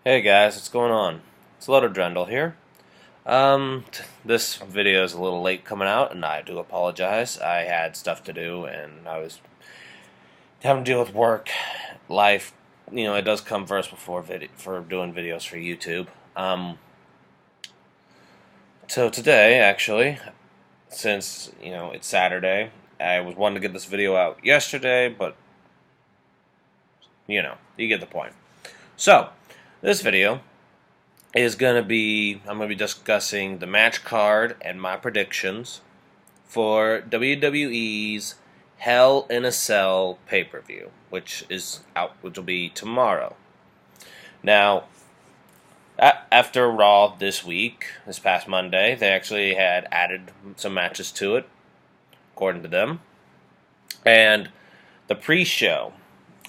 Hey guys, what's going on? It's Drendel here. This video is a little late coming out, and I do apologize. I had stuff to do, and I was having to deal with work, life. It does come first before for doing videos for YouTube. So today, actually, since it's Saturday, I was wanting to get this video out yesterday, but you get the point. So this video is I'm going to be discussing the match card and my predictions for WWE's Hell in a Cell pay-per-view, which will be tomorrow. Now, after Raw this past Monday, they actually had added some matches to it, according to them. And the pre-show,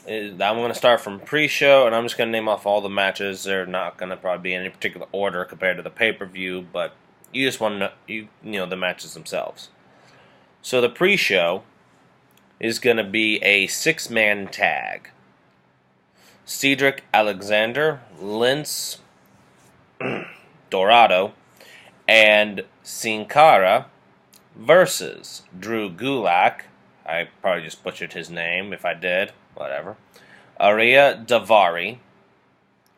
I'm going to start from pre-show, and I'm just going to name off all the matches. They're not going to probably be in any particular order compared to the pay-per-view, but you just want to know, the matches themselves. So the pre-show is going to be a 6-man tag. Cedric Alexander, Lince Dorado, and Sin Cara versus Drew Gulak. I probably just butchered his name. If I did, whatever. Arya Daivari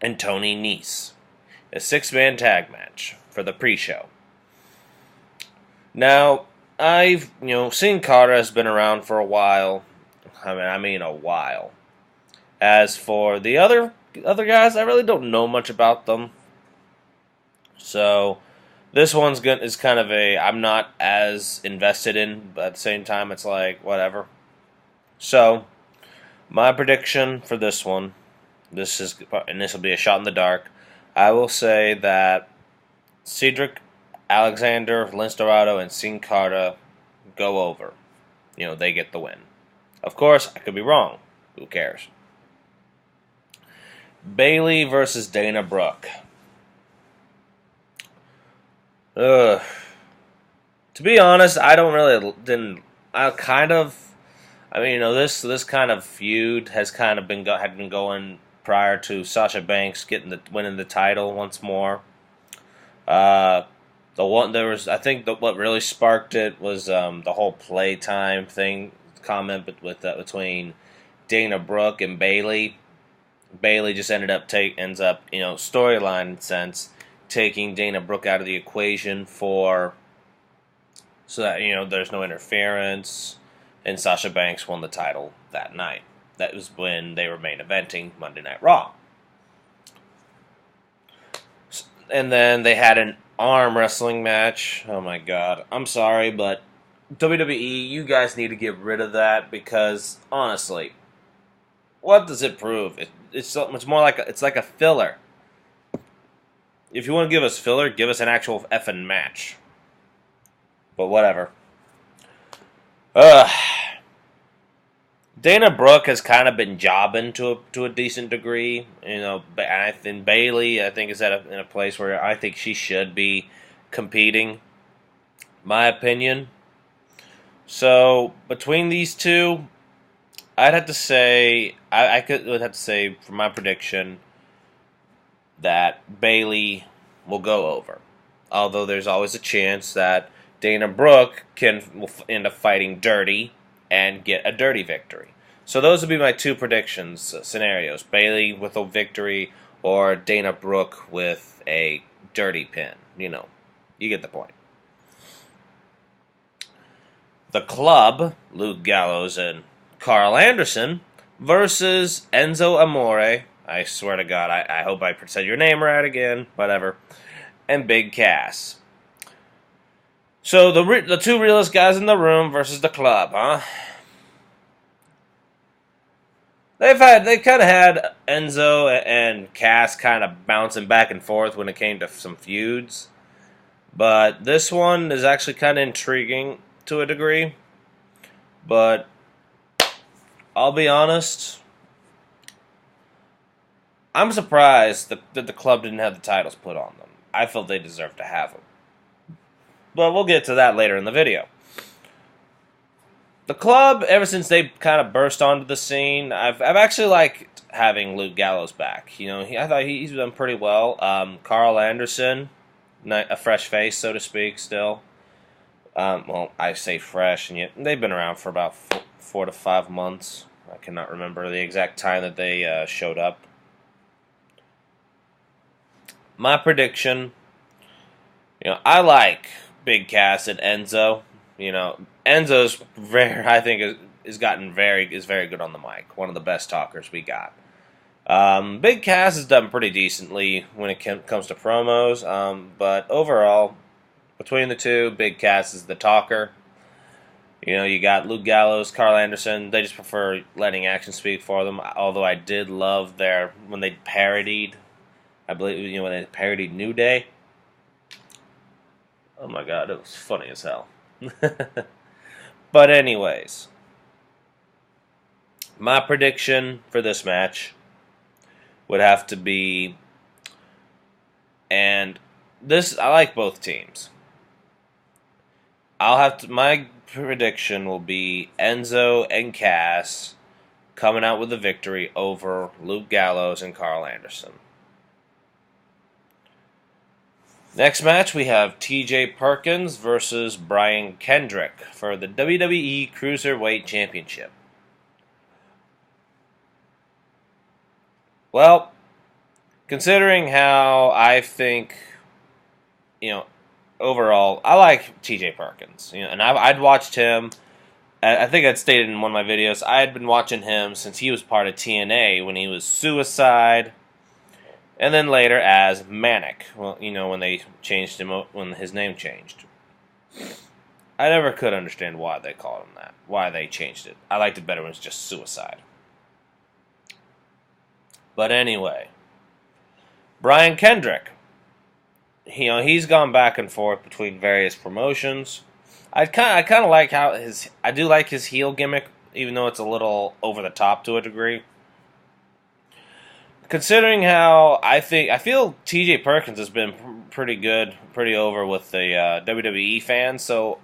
and Tony Nese. A 6-man tag match for the pre-show. Now, Sin Cara has been around for a while. I mean a while. As for the other guys, I really don't know much about them. So this one's is kind of I'm not as invested in, but at the same time, it's like, whatever. So, my prediction for this one, this will be a shot in the dark. I will say that Cedric Alexander, Lince Dorado, and Sin Cara go over. They get the win. Of course, I could be wrong. Who cares? Bayley versus Dana Brooke. To be honest, I didn't. This kind of feud has kind of had been going prior to Sasha Banks winning the title once more. What really sparked it was the whole playtime thing comment between Dana Brooke and Bayley. Bayley just ends up storyline sense, taking Dana Brooke out of the equation so that there's no interference, and Sasha Banks won the title that night. That was when they were main eventing Monday Night Raw. And then they had an arm wrestling match. Oh my god. I'm sorry, but WWE, you guys need to get rid of that, because honestly, what does it prove? It's more like it's like a filler. If you want to give us filler, give us an actual effing match. But whatever. Dana Brooke has kind of been jobbing to a decent degree. And Bayley, I think, is in a place where I think she should be competing. My opinion. So between these two, I'd have to say would have to say for my prediction that Bayley will go over. Although there's always a chance that Dana Brooke will end up fighting dirty and get a dirty victory. So those would be my two predictions scenarios. Bayley with a victory, or Dana Brooke with a dirty pin. You get the point. The Club, Luke Gallows and Carl Anderson, versus Enzo Amore. I swear to God, I hope I said your name right again. Whatever. And Big Cass. So the two realest guys in the room versus the Club, huh? They kind of had Enzo and Cass kind of bouncing back and forth when it came to some feuds, but this one is actually kind of intriguing to a degree. But I'll be honest, I'm surprised that the Club didn't have the titles put on them. I felt they deserved to have them. But we'll get to that later in the video. The club, ever since they kind of burst onto the scene, I've actually liked having Luke Gallows back. You know, I thought he's done pretty well. Carl Anderson, a fresh face, so to speak, still. Well, I say fresh, and yet they've been around for about 4 to 5 months. I cannot remember the exact time that they showed up. My prediction, you know, I like Big Cass and Enzo. You know, Enzo's I think is very good on the mic. One of the best talkers we got. Big Cass has done pretty decently when it comes to promos, but overall, between the two, Big Cass is the talker. You know, you got Luke Gallows, Carl Anderson. They just prefer letting action speak for them. Although I did love when they parodied, I believe, when they parodied New Day. Oh my God, it was funny as hell. But anyways, my prediction for this match would have to be, and this, I like both teams. My prediction will be Enzo and Cass coming out with a victory over Luke Gallows and Carl Anderson. Next match, we have TJ Perkins versus Brian Kendrick for the WWE Cruiserweight Championship. Well, considering how I think, you know, overall, I like TJ Perkins. You know, and I'd watched him. I think I'd stated in one of my videos, I had been watching him since he was part of TNA when he was Suicide. And then later as Manic, well, you know, when they changed him, when his name changed. I never could understand why they called him that, why they changed it. I liked it better when it was just Suicide. But anyway, Brian Kendrick, you know, he's gone back and forth between various promotions. I kind of like I do like his heel gimmick, even though it's a little over the top to a degree. Considering how I feel TJ Perkins has been pretty good, pretty over with the WWE fans, so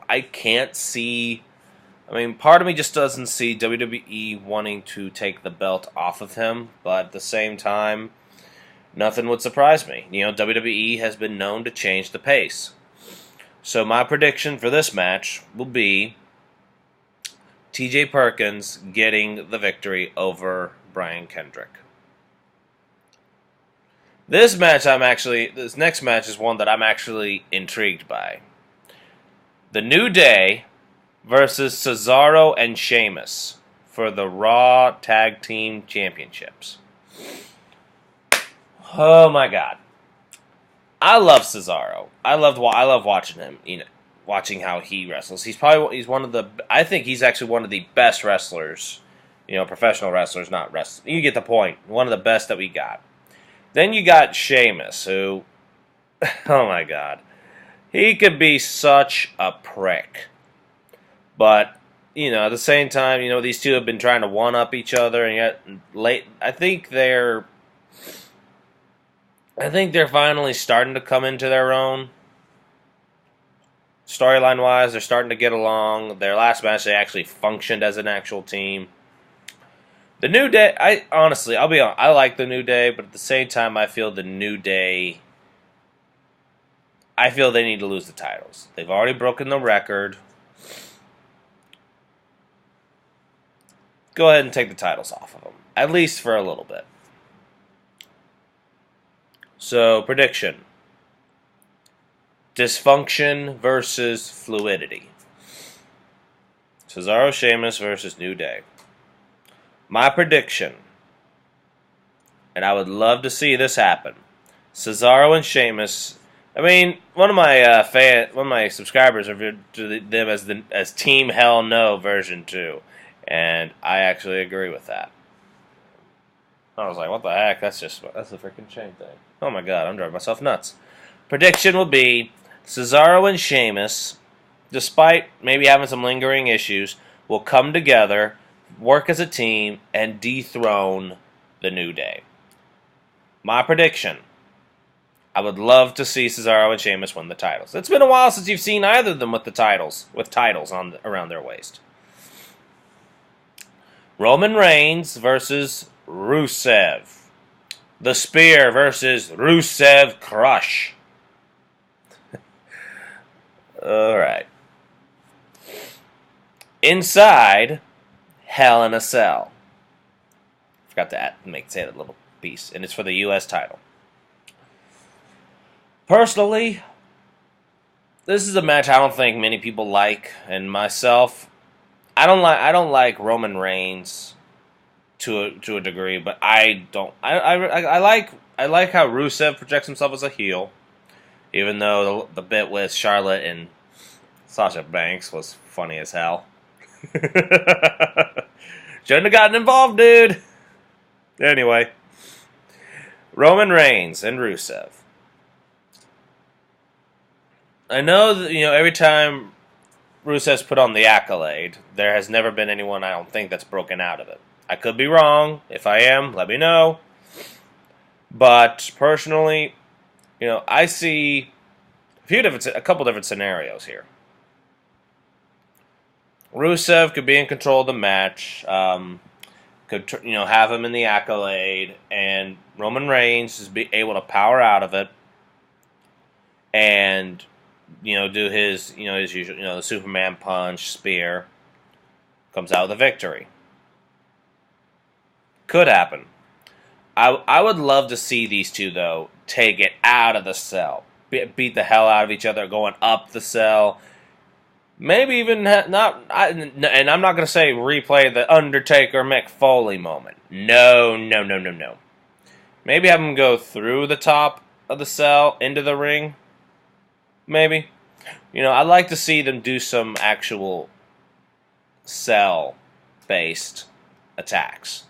I can't see. I mean, part of me just doesn't see WWE wanting to take the belt off of him, but at the same time, nothing would surprise me. You know, WWE has been known to change the pace. So my prediction for this match will be TJ Perkins getting the victory over Brian Kendrick. This next match is one that I'm actually intrigued by. The New Day versus Cesaro and Sheamus for the Raw Tag Team Championships. Oh my God. I love Cesaro. I love watching him, you know, watching how he wrestles. I think he's actually one of the best wrestlers, you know, professional wrestlers, not wrestlers. You get the point. One of the best that we got. Then you got Sheamus, who, oh my God, he could be such a prick. But, you know, at the same time, you know, these two have been trying to one-up each other, and yet I think they're finally starting to come into their own. Storyline-wise, they're starting to get along. Their last match, they actually functioned as an actual team. The New Day, I'll be honest, I like the New Day, but at the same time, I feel the New Day, I feel they need to lose the titles. They've already broken the record. Go ahead and take the titles off of them, at least for a little bit. So, prediction. Dysfunction versus fluidity. Cesaro, Sheamus versus New Day. My prediction, and I would love to see this happen, Cesaro and Sheamus. I mean, one of my subscribers referred to them as Team Hell No version 2, and I actually agree with that. I was like, what the heck? That's a freaking shame thing. Oh my God, I'm driving myself nuts. Prediction will be Cesaro and Sheamus, despite maybe having some lingering issues, will come together, work as a team, and dethrone the New Day. My prediction. I would love to see Cesaro and Sheamus win the titles. It's been a while since you've seen either of them with titles around their waist. Roman Reigns versus Rusev. The Spear versus Rusev Crush. Alright. Inside Hell in a Cell. Forgot to say that little piece. And it's for the U.S. title. Personally, this is a match I don't think many people like, and myself, I don't like Roman Reigns to a degree, but I like how Rusev projects himself as a heel, even though the bit with Charlotte and Sasha Banks was funny as hell. Shouldn't have gotten involved, dude. Anyway, Roman Reigns and Rusev. I know that, every time Rusev's put on the Accolade, there has never been anyone, I don't think, that's broken out of it. I could be wrong. If I am, let me know. But personally, I see a couple different scenarios here. Rusev could be in control of the match, could have him in the Accolade, and Roman Reigns is be able to power out of it, and do his usual, the Superman punch, spear, comes out with a victory. Could happen. I would love to see these two, though, take it out of the cell. Beat the hell out of each other, going up the cell. Maybe even and I'm not going to say replay the Undertaker Mick Foley moment. No. Maybe have them go through the top of the cell, into the ring. Maybe. I'd like to see them do some actual cell-based attacks.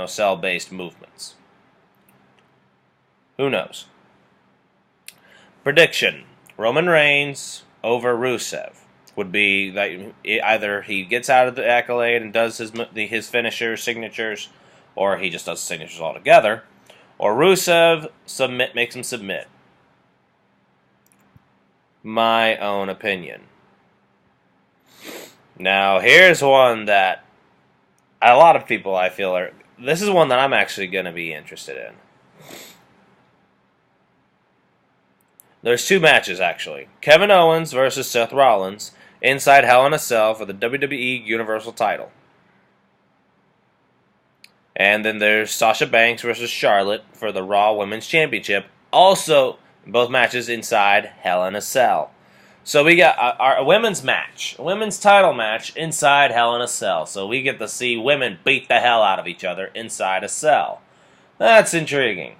Cell-based movements. Who knows? Prediction. Roman Reigns over Rusev would be that either he gets out of the Accolade and does his finishers, signatures, or he just does signatures altogether, or Rusev makes him submit. My own opinion. Now, here's one that a lot of people, I feel, this is one that I'm actually going to be interested in. There's two matches, actually. Kevin Owens versus Seth Rollins inside Hell in a Cell for the WWE Universal title. And then there's Sasha Banks versus Charlotte for the Raw Women's Championship. Also, both matches inside Hell in a Cell. So we got our women's match, a women's title match inside Hell in a Cell. So we get to see women beat the hell out of each other inside a cell. That's intriguing.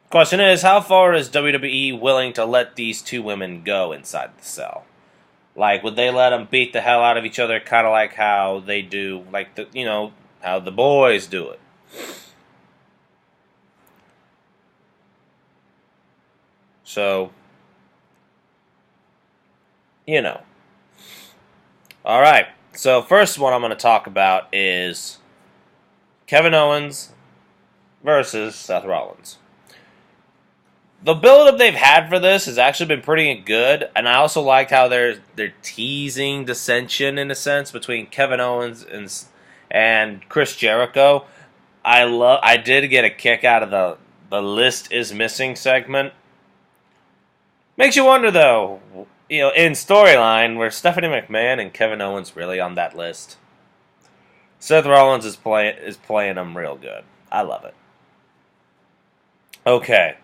Question is, how far is WWE willing to let these two women go inside the cell? Like, would they let them beat the hell out of each other, kind of like how they do, like how the boys do it? So, Alright, so first one I'm going to talk about is Kevin Owens versus Seth Rollins. The build-up they've had for this has actually been pretty good, and I also liked how they're teasing dissension, in a sense, between Kevin Owens and Chris Jericho. I did get a kick out of the list is missing segment. Makes you wonder, though, in storyline, were Stephanie McMahon and Kevin Owens really on that list? Seth Rollins is playing them real good. I love it. Okay.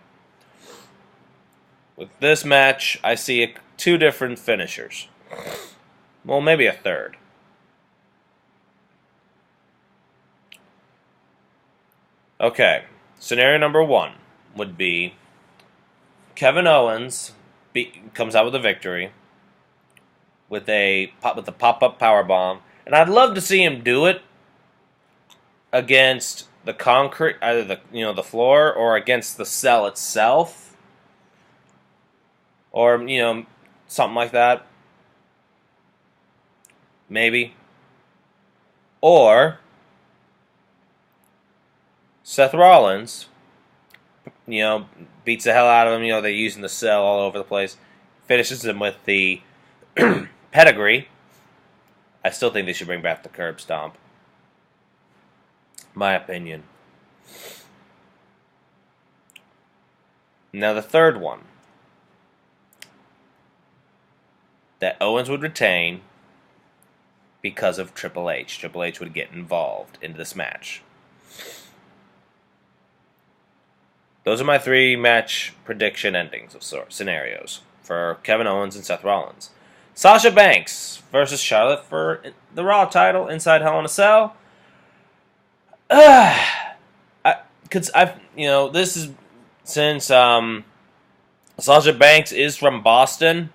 With this match, I see two different finishers. Well, maybe a third. Okay. Scenario number one would be Kevin Owens comes out with a victory with the pop-up powerbomb, and I'd love to see him do it against the concrete, either the floor or against the cell itself. Or, something like that. Maybe. Or Seth Rollins, beats the hell out of him. They're using the cell all over the place. Finishes him with the pedigree. I still think they should bring back the curb stomp. My opinion. Now the third one. That Owens would retain because of Triple H. Triple H would get involved into this match. Those are my 3 match prediction endings of scenarios for Kevin Owens and Seth Rollins. Sasha Banks versus Charlotte for the Raw title inside Hell in a Cell. This is since Sasha Banks is from Boston.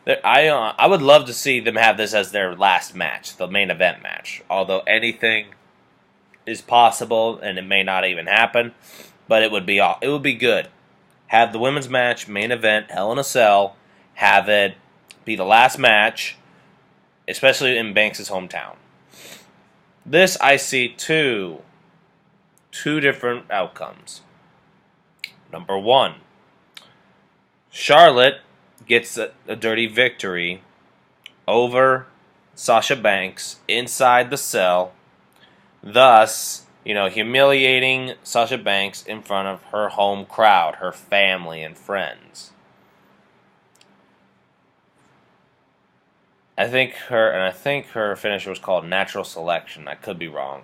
I would love to see them have this as their last match, the main event match. Although anything is possible, and it may not even happen, but it would be good. Have the women's match, main event, Hell in a Cell. Have it be the last match, especially in Banks' hometown. This I see two different outcomes. Number 1, Charlotte gets a dirty victory over Sasha Banks inside the cell, thus, humiliating Sasha Banks in front of her home crowd, her family and friends. I think her finisher was called Natural Selection. I could be wrong.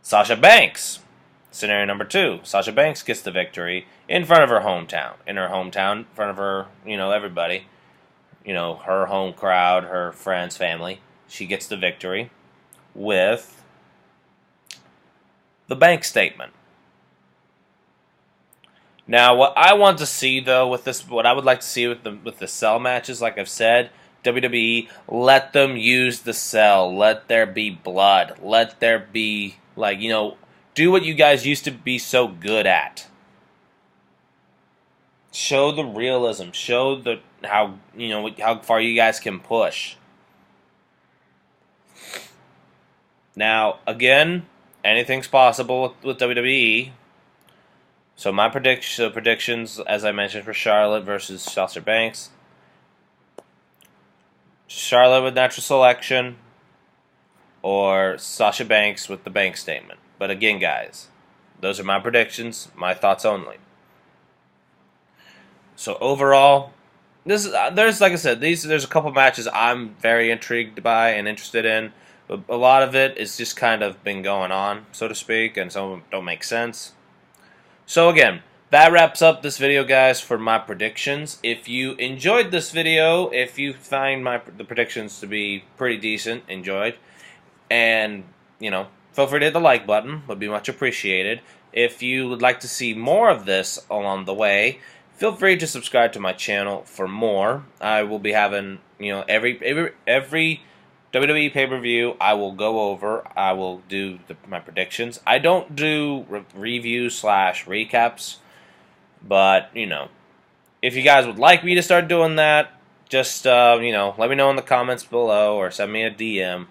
Sasha Banks. Scenario number 2. Sasha Banks gets the victory in front of her hometown. In her hometown, in front of her, everybody. Her home crowd, her friends, family. She gets the victory with the bank statement. Now, what I want to see, though, with this, what I would like to see with the cell matches, like I've said, WWE, let them use the cell. Let there be blood. Let there be, do what you guys used to be so good at. Show the realism. Show how far you guys can push. Now, again, anything's possible with WWE. So my predictions, as I mentioned, for Charlotte versus Sasha Banks. Charlotte with Natural Selection, or Sasha Banks with the bank statement. But again, guys, those are my predictions, my thoughts only. So overall, there's like I said, there's a couple matches I'm very intrigued by and interested in. But a lot of it is just kind of been going on, so to speak, and some of them don't make sense. So again, that wraps up this video, guys, for my predictions. If you enjoyed this video, if you find the predictions to be pretty decent, and feel free to hit the like button, would be much appreciated. If you would like to see more of this along the way, feel free to subscribe to my channel for more. I will be having, every WWE pay-per-view I will go over. I will do my predictions. I don't do reviews / recaps, but, if you guys would like me to start doing that, just, let me know in the comments below or send me a DM.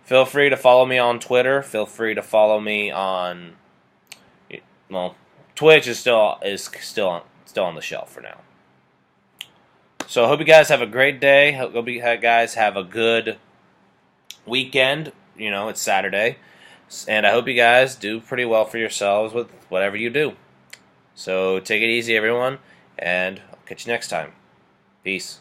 Feel free to follow me on Twitter. Feel free to follow me on, Twitch is still on the shelf for now. So I hope you guys have a great day. Hope you guys have a good weekend. It's Saturday. And I hope you guys do pretty well for yourselves with whatever you do. So take it easy, everyone. And I'll catch you next time. Peace.